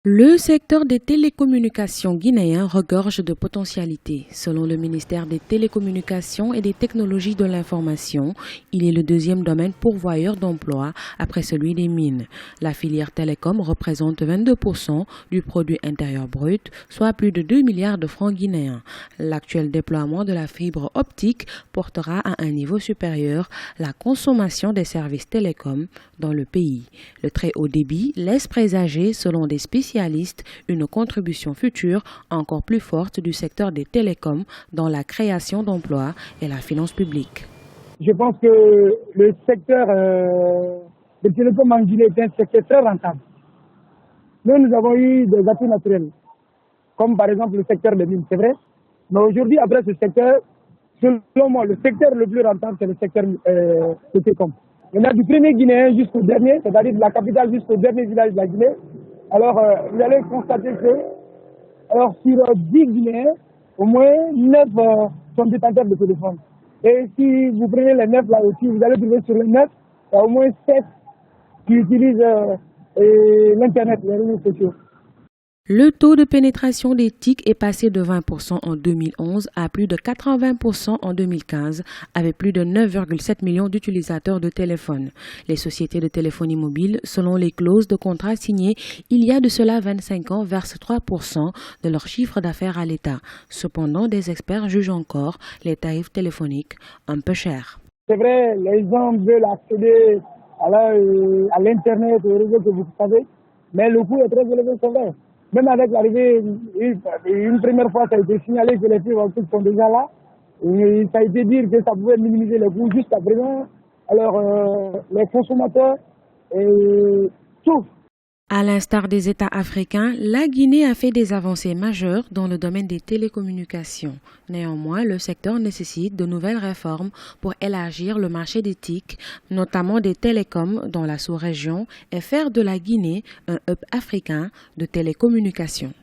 Le secteur des télécommunications guinéen regorge de potentialités. Selon le ministère des Télécommunications et des Technologies de l'Information, il est le deuxième domaine pourvoyeur d'emplois après celui des mines. La filière télécom représente 22% du produit intérieur brut, soit plus de 2 milliards de francs guinéens. L'actuel déploiement de la fibre optique portera à un niveau supérieur la consommation des services télécoms dans le pays. Le très haut débit laisse présager, selon des spécialistes, une contribution future encore plus forte du secteur des télécoms dans la création d'emplois et la finance publique. Je pense que le secteur des télécoms en Guinée est un secteur très rentable. Nous avons eu des atouts naturels, comme par exemple le secteur des mines, c'est vrai. Mais aujourd'hui, après ce secteur, selon moi, le secteur le plus rentable, c'est le secteur des télécoms. Il y en a du premier Guinéen jusqu'au dernier, c'est-à-dire de la capitale jusqu'au dernier village de la Guinée. Alors, vous allez constater que sur 10 Guinéens, au moins 9 sont détenteurs de téléphone. Et si vous prenez les 9 là aussi, vous allez trouver sur les 9, il y a au moins 7 qui utilisent l'Internet, les réseaux sociaux. Le taux de pénétration des TIC est passé de 20% en 2011 à plus de 80% en 2015, avec plus de 9,7 millions d'utilisateurs de téléphones. Les sociétés de téléphonie mobile, selon les clauses de contrat signés il y a de cela 25 ans, versent 3% de leur chiffre d'affaires à l'État. Cependant, des experts jugent encore les tarifs téléphoniques un peu chers. C'est vrai, les gens veulent accéder à l'Internet, aux réseaux que vous savez, mais le coût est très élevé, c'est vrai. Même avec l'arrivée, une première fois, ça a été signalé que les fibres optiques sont déjà là. Et ça a été dit que ça pouvait minimiser les coûts jusqu'à présent. Alors, les consommateurs, souffrent. À l'instar des États africains, la Guinée a fait des avancées majeures dans le domaine des télécommunications. Néanmoins, le secteur nécessite de nouvelles réformes pour élargir le marché des TIC, notamment des télécoms dans la sous-région, et faire de la Guinée un hub africain de télécommunications.